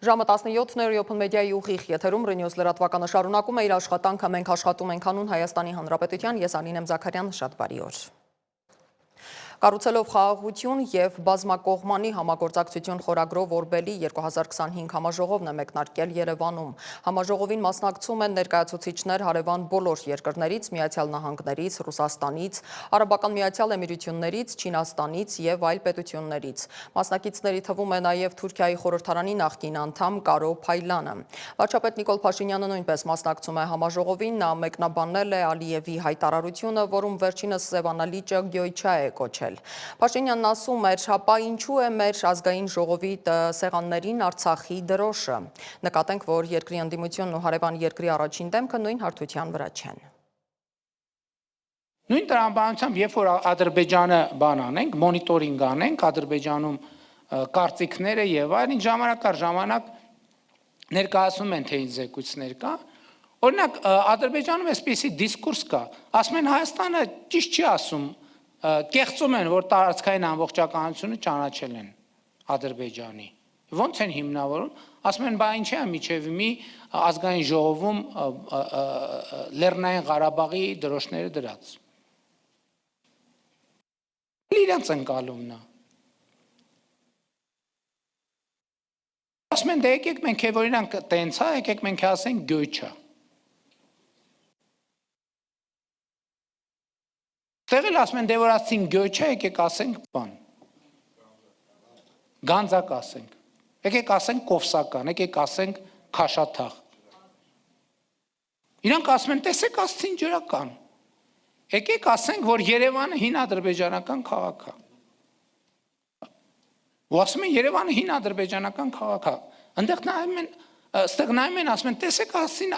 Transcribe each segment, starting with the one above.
Ժամը 17-ն Open Media-ի ուղիղ եթերում Renews լրատվականը շարունակում է իր աշխատանքը, մենք աշխատում ենք հանուն Հայաստանի Հանրապետության, ես Անին եմ Զաքարյան, շատ բարի օր։ Կառուցելով խաղաղություն և բազմակողմանի համագործակցություն խորագրով Օրբելի 2025 համաժողովն է մեկնարկել Երևանում։ Համաժողովին մասնակցում են ներկայացուցիչներ հարևան բոլոր երկրներից, Միացյալ Նահանգներից, Ռուսաստանից, Արաբական Միացյալ Էմիրություններից, Չինաստանից և այլ պետություններից։ Մասնակիցների թվում է նաև Թուրքիայի խորհրդարանի նախկին անդամ Կարո Փայլանը։ Վարչապետ Նիկոլ Փաշինյանը նույնպես մասնակցում է համաժողովին, նա մեկնաբանել է Ալիևի հայտարարությունը, որում վերջինս Սևանա լիճը գյոյչա է կոչել։ Փաշինյանն ասում էր, հապա ինչու է մեր ազգային ժողովի սեղաններին Արցախի դրոշը։ Նկատենք, որ երկրի ընդդիմությունն ու հարևան երկրի առաջին դեմքը նույն հարթության վրա չեն։ Նույն տրամաբանությամբ, երբ որ Ադրբեջանը բան անենք, մոնիտորինգ անենք, Ադրբեջանում կարծիքները եւ այլն, ժամանակ առ ժամանակ ներկայացնում են թե ինչ զեկույցներ կա։ Օրինակ, Ադրբեջանում այսպիսի դիսկուրս կա, ասում են Հայաստանը ճիշտ չի ասում, կեղծում են, որ տարածքային ամբողջականությունը ճանաչել են Ադրբեջանի։ Ոնց են հիմնավորում, ասում են, բա ինչի՞ է միջև մի ազգային ժողովում Լեռնային Ղարաբաղի դրոշները դրած։ Իրենց ընկալումն է։ Ասում են, դե եկեք մենք որ իրանք տենց է, եկեք մենք ասենք գյոյչա։ Տեղել ասում են, դե որ ասին գյոյչա, եկեք ասենք բան։ Գանձակ ասենք, եկեք ասենք կովսական, եկեք ասենք քաշաթաղ։ Իրանք ասում են, տեսեք ասցին ջրական։ Եկեք ասենք, որ Երևանը հին ադրբեջանական քաղաք է։ Ու ասում են Երևանը հին ադրբեջանական քաղաք է։ Այնտեղ նայում են, ստեղ նայում են, ասում են, տեսեք ասցին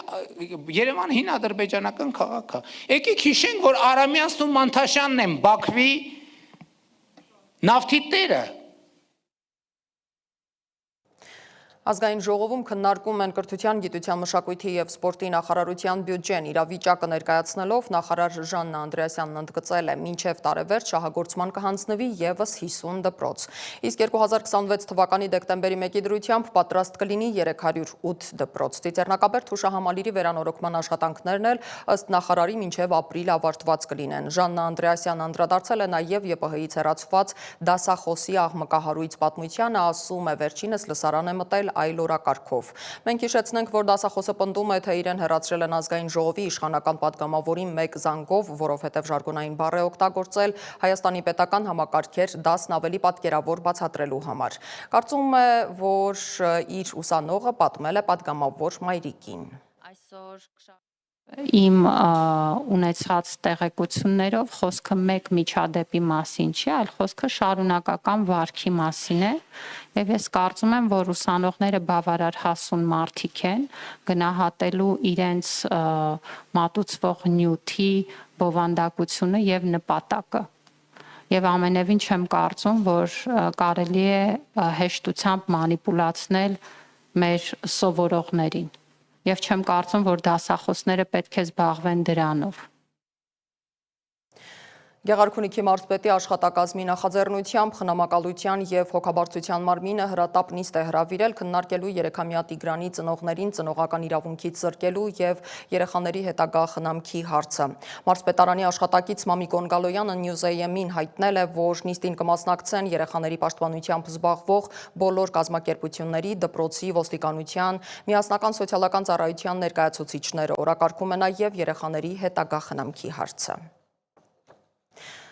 Երևանը հին ադրբեջանական քաղաք է։ Եկեք հիշենք, որ Արամյանցն ու Մանթաշյանն են Բաքվի նավթի տերը։ Ազգային ժողովում քննարկում են կրթության, գիտության, մշակույթի և սպորտի նախարարության բյուջեն։ Իրավիճակը ներկայացնելով նախարար Ժաննա Անդրեասյանն ընդգծել է, մինչև տարեվերջ շահագործման կհանձնվի ևս 50 դպրոց։ Իսկ 2026 թվականի դեկտեմբերի 1-ի դրությամբ պատրաստ կլինի 308 դպրոց։ Ծիծեռնակաբերդ հուշահամալիրի վերանորոգման աշխատանքներն էլ ըստ նախարարի մինչև ապրիլ ավարտված կլինեն։ Ժաննա Անդրեասյանն անդրադարձել է նաև ԵՊՀ-ից հեռացված դասախոսի աղմկահարույց պատմությանը, ասում է վերջինս լսարան է մտել այլ օրակարգով։ Մենք հիշեցնենք, որ դասախոսը պնդում է, թե իրեն հեռացրել են ազգային ժողովի իշխանական պատգամավորի մեկ զանգով, որովհետև ժարգոնային բառ է օգտագործել Հայաստանի պետական համակարգեր դասն ավելի պատկերավոր բացատրելու համար։ Կարծում է, որ իր ուսանողը պատմել է պատգամավոր մայրիկին։ Իմ ունեցած տեղեկություններով խոսքը մեկ միջադեպի մասին չի, այլ խոսքը շարունակական վարքի մասին է, եւ ես կարծում եմ, որ ուսանողները բավարար հասուն մարդիկ են գնահատելու իրենց մատուցվող նյութի բովանդակությունը եւ նպատակը։ Եվ ամենևին չեմ կարծում, որ կարելի է հեշտությամբ մանիպուլացնել մեր սովորողներին։ Եվ չեմ կարծում, որ դասախոսները պետք է զբաղվեն դրանով։ Գեղարքունիքի մարզպետի աշխատակազմի նախաձեռնությամբ խնամակալության և հոգաբարձության մարմինը հրատապ նիստ է հրավիրել քննարկելու երեքամյա Տիգրանի ծնողներին ծնողական իրավունքից զրկելու և երեխաների հետագա խնամքի հարցը։ Մարզպետարանի աշխատակից Մամիկոն Գալոյանը News AM-ին հայտնել է, որ նիստին կմասնակցեն երեխաների պաշտպանությամբ զբաղվող բոլոր կազմակերպությունների, դպրոցի, ոստիկանության, միասնական սոցիալական ծառայության ներկայացուցիչները։ Օրակարգում է նաև երեխաների հետագա խնամքի հարցը։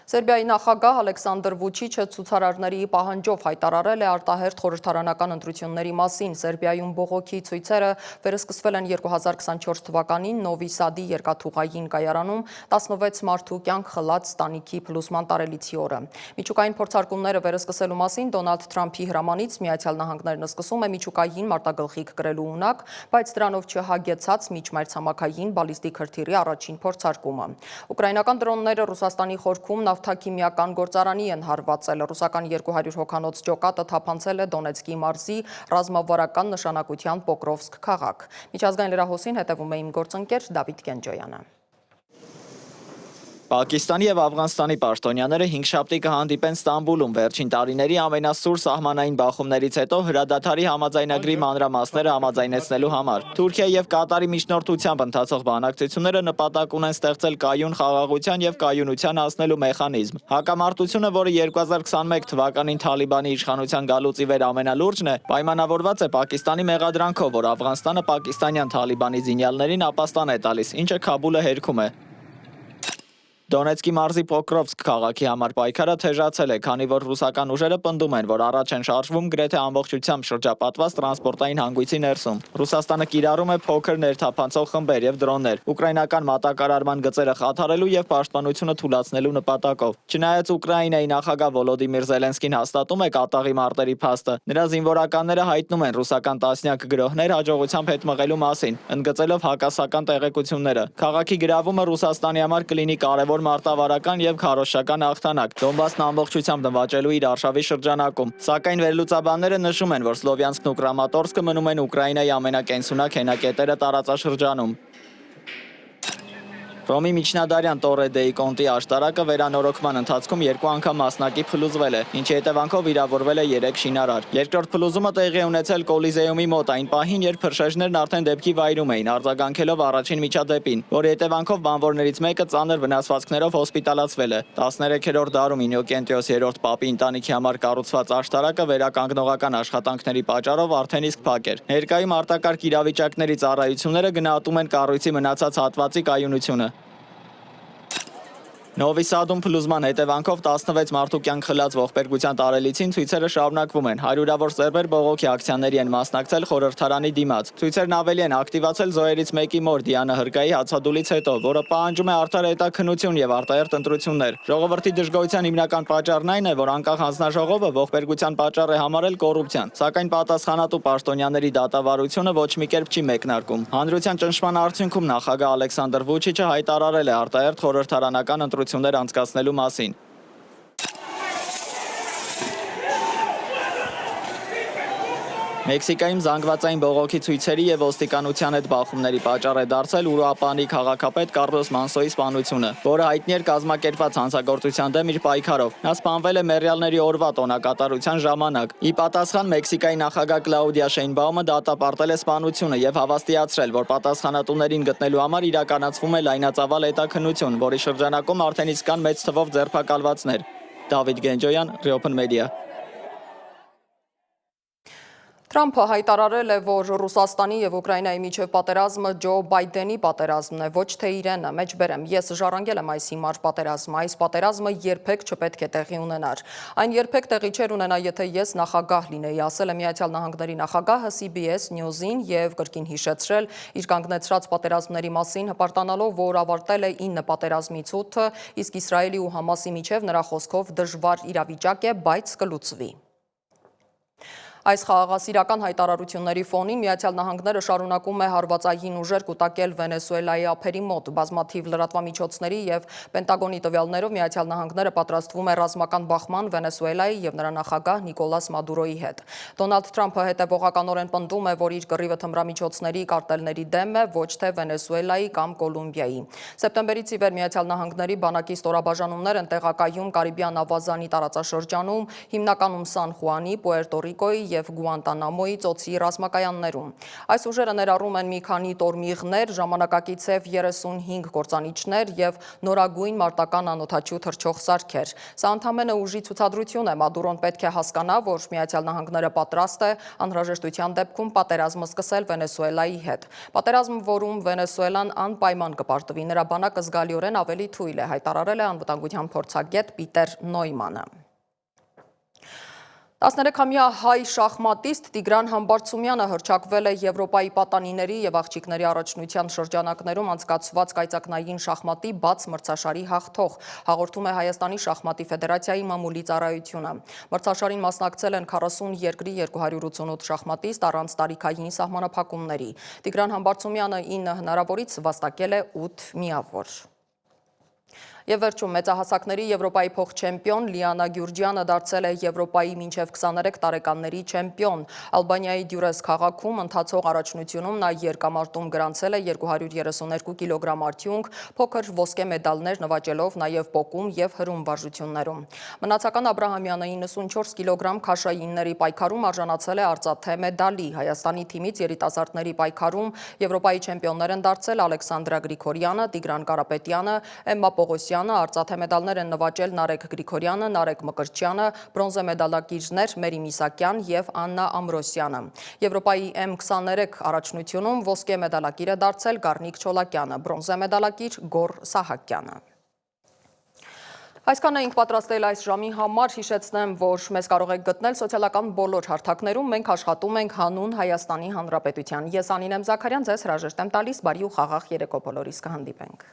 Սերբիայի նախագահ Ալեքսանդր Վուչիչը ցուցարարների պահանջով հայտարարել է արտահերթ խորհրդարանական ընտրությունների մասին։ Սերբիայում բողոքի ցույցերը վերսկսվել են 2024 թվականին Նովի Սադի երկաթուղային կայարանում 16 մարդու կյանք խլած տանիքի փլուզման տարելիցի օրը։ Միջուկային փորձարկումները վերսկսելու մասին Դոնալդ Թրամփի հրամանից Միացյալ Նահանգներն սկսում է միջուկային մարտագլխիկ կրելու ունակ, բայց դրանով չհագեցած միջմայրցամաքային բալիստիկ հրթիռի առաջին փորձարկումը։ Ուկրաինական դրոնները Ռուսաստանի խորքում նավթաքիմիական գործարանի են հարվածել։ Ռուսական 200 հոգանոց ջոկատը թափանցել է Դոնեցկի մարզի ռազմավարական նշանակության Պոկրովսկ քաղաք։ Միջազգային լրահոսին հետևում է իմ գործընկեր Դավիթ Կենջոյանը։ Պակիստանի եւ Աֆղանստանի պաշտոնյաները հինգշաբթի կհանդիպեն Ստամբուլում վերջին տարիների ամենասուր սահմանային բախումներից հետո հրադադարի համաձայնագրի մանրամասները համաձայնեցնելու համար։ Թուրքիա եւ Կատարի միջնորդությամբ ընթացող բանակցությունները նպատակ ունեն ստեղծել կայուն խաղաղության եւ կայունության հասնելու մեխանիզմ։ Հակամարտությունը, որը 2021 թվականին Թալիբանի իշխանության գալուց ի վեր ամենալուրջն է, պայմանավորված է Պակիստանի մեղադրանքով, որ Աֆղանստանը պակիստանյան Թալիբանի զինյալներին ապաստան է տալիս, ինչը Քաբուլը հերքում է։ Դոնեցկի մարզի Պոկրովսկ քաղաքի համար պայքարը թեժացել է, քանի որ ռուսական ուժերը պնդում են, որ առաջ են շարժվում գրեթե ամբողջությամբ շրջապատված տրանսպորտային հանգույցի ներսում։ Ռուսաստանը կիրառում է փոքր ներթափանցող խմբեր եւ դրոններ, ուկրաինական մատակարարման գծերը խաթարելու եւ պաշտպանությունը թուլացնելու նպատակով։ Չնայած Ուկրաինայի նախագահ Վոլոդիմիր Զելենսկին հաստատում է կատաղի մարտերի փաստը, նրա զինվորականները հայտնում են ռուսական տասնյակ գրոհներ հաջողությամբ հետ մղելու մասին, ընդգծելով հակասական տեղեկությունները։ Քաղաքի գրավումը Ռուսաստանի համար կլինի կարևոր մարտավարական եւ քարոզչական հաղթանակ Դոնբասն ամբողջությամբ նվաճելու իր արշավի շրջանակում, սակայն վերլուծաբանները նշում են, որ Սլովյանսկն ու Կրամատորսկը մնում են Ուկրաինայի ամենակենսունակ հենակետերը տարածաշրջանում։ Ռոմի միջնադարյան Տորե դեի Կոնտի աշտարակը վերանորոգման ընթացքում 2 անգամ մասնակի փլուզվել է, ինչի հետևանքով վիրավորվել է 3 շինարար։ Երկրորդ փլուզումը տեղի է ունեցել Կոլիզեումի մոտ այն պահին, երբ փրշեջներն արդեն դեպքի վայրում էին, արձագանքելով առաջին միջադեպին, որի հետևանքով բանվորներից մեկը ծանր վնասվածքներով հոսպիտալացվել է։ 13-րդ դարում Ինոկենտիոս 3-րդ պապի ընտանիքի համար կառուցված աշտարակը վերականգնողական աշխատանքների պատճառով արդեն իսկ փակ էր։ Ներկայում արտակարգ իրավիճակների ծառայությունները գնահատում են կառույցի մնացած հատվածի կայունությունը։ Նովի Սադում փլուզման հետևանքով 16 մարդու կյանք խլած ողբերգության տարելիցին ցույցերը շարունակվում են։ Հարյուրավոր սերբեր բողոքի ակցիաների են մասնակցել խորհրդարանի դիմաց։ Ցույցերն ավելի են ակտիվացել զոհերից մեկի մոր Դիանա Հրկայի հացադուլից հետո, որը պահանջում է արդար հետաքննություն եւ արտահերթ ընտրություններ։ Ժողովրդի դժգոհության հիմնական պատճառն այն է, որ անկախ հանձնաժողովը ողբերգության պատճառ է համարել կոռուպցիան, սակայն պատասխանատու պաշտոնյաների դատավարությունը ոչ մի կերպ չի մեկնարկում։ Հանրության ճնշման արդյունքում նախագահ Ալեքսանդր Վուչիչը հայտարարել է արտահերթ խորհրդարանական ընտրություններ անցկացնելու մասին։ Մեքսիկայում զանգվածային բողոքի ցույցերի եւ ոստիկանության հետ բախումների պատճառ է դարձել Ուրուապանի քաղաքապետ Կառլոս Մանսոյի սպանությունը, որը հայտնի էր կազմակերպված հանցագործության դեմ իր պայքարով։ Նա սպանվել է մեռյալների օրվա տոնակատարության ժամանակ։ Ի պատասխան Մեքսիկայի նախագահ Կլաուդիա Շեյնբաումը դատապարտել է սպանությունը եւ հավաստիացրել, որ պատասխանատուներին գտնելու համար իրականացվում է լայնածավալ հետաքննություն, որի շրջանակում արդեն իսկ կան մեծ թվով ձերբակալվածներ։ Դավիթ Գենջոյան, Ռիոփն մեդիա։ Թրամփը հայտարարել է, որ Ռուսաստանի եւ Ուկրաինայի միջև պատերազմը Ջո Բայդենի պատերազմն է, ոչ թե իրենը։ Մեջբերեմ, ես ժառանգել եմ այս հիմար պատերազմը, այս պատերազմը երբեք չպետք է տեղի ունենար։ Այն երբեք տեղի չէր ունենա, եթե ես նախագահ լինեի, ասել է Միացյալ Նահանգների նախագահը CBS News-ին եւ կրկին հիշեցրել իր կանգնեցրած պատերազմների մասին, հպարտանալով, որ ավարտել է 9 պատերազմի ցույցը, իսկ Իսրայելի ու Համասի միջև նրա խոսքով դժվար իրավիճակ է, բայց կլուծվի։ Այս խաղաղասիրական հայտարարությունների ֆոնին Միացյալ Նահանգները շարունակում է հարվածային ուժեր կուտակել Վենեսուելայի ափերի մոտ։ Բազմաթիվ լրատվամիջոցների եւ Պենտագոնի տվյալներով Միացյալ Նահանգները պատրաստվում է ռազմական բախման Վենեսուելայի եւ նրա նախագահ Նիկոլաս Մադուրոյի հետ։ Դոնալդ Թրամփը հետևողականորեն պնդում է, որ իր կռիվը թմրամիջոցների կարտելների դեմ է, ոչ թե Վենեսուելայի կամ Կոլումբիայի։ Սեպտեմբերից ի վեր Միացյալ Նահանգների բանակի ստորաբաժանումներ են տեղակայում Կարիբյան ավազանի տարածաշրջանում, հիմնականում Սան Խուանի, Պուերտո Ռիկոյի եւ Գուանտանամոյի ծոցի ռազմակայաններում։ Այս ուժերը ներառում են մի քանի տորմիղներ, ժամանակակիցև 35 կործանիչներ եւ նորագույն մարտական անօդաչու թռչող սարքեր։ Սա ընդամենը ուժի ցուցադրություն է։ Մադուրոն պետք է հասկանա, որ Միացյալ Նահանգները պատրաստ է անհրաժեշտության դեպքում պատերազմը սկսել Վենեսուելայի հետ։ Պատերազմ, որում Վենեսուելան անպայման կպարտվի, նրա բանակը զգալիորեն ավելի թույլ է, հայտարարել է անվտանգության փորձագետ Պիտեր Նոյմանը։ 13-ամյա հայ շախմատիստ Տիգրան Համբարձումյանը հռչակվել է Եվրոպայի պատանիների եւ աղջիկների առաջնության շրջանակներում անցկացված կայծակնային շախմատի բաց մրցաշարի հաղթող, հաղորդում է Հայաստանի շախմատի ֆեդերացիայի մամուլի ծառայությունը։ Մրցաշարին մասնակցել են 40 երկրի 288 շախմատիստ առանց տարիքային սահմանափակումների։ Տիգրան Համբարձումյանը 9 հնարավորից վաստակել է 8 միավոր։ Եվ վերջում մեծահասակների Եվրոպայի փոխչեմպիոն Լիանա Գյուրջյանը դարձել է Եվրոպայի մինչև 23 տարեկանների չեմպիոն։ Ալբանիայի Դյուրես քաղաքում ընթացող առաջնությունում նա երկամարտում գրանցել է 232 կիլոգրամ արդյունք, փոքր ոսկե մեդալներ նվաճելով նաև պոկում և հրում վարժություններում։ Մնացական Աբրահամյանը 94 կիլոգրամ քաշայինների պայքարում արժանացել է արծաթե մեդալի։ Հայաստանի թիմից երիտասարդների պայքարում Եվրոպայի չեմպիոններ են դարձել Ալեքսանդրա Գրիգորյանը, Տիգրան Կարապետյանը, Էմմա Պողոսյանը, արծաթե մեդալներ են նվաճել Նարեկ Գրիգորյանը, Նարեկ Մկրտչյանը, բրոնզե մեդալակիրներ Մերի Միսակյան և Աննա Ամրոսյանը։ Եվրոպայի M23 առաջնությունում ոսկե մեդալակիր է դարձել Գառնիկ Չոլակյանը, բրոնզե մեդալակիր Գոռ Սահակյանը։ Այսքանը ենք պատրաստել այս ժամի համար, հիշեցնեմ, որ մեզ կարող եք գտնել սոցիալական բոլոր հարթակներում, մենք աշխատում ենք հանուն Հայաստանի Հանրապետության։ Ես Անին եմ Զաքարյան, ձեզ հրաժեշտ եմ տալիս, բարի ու խաղաղ երեկո բոլորիս, կհանդիպենք։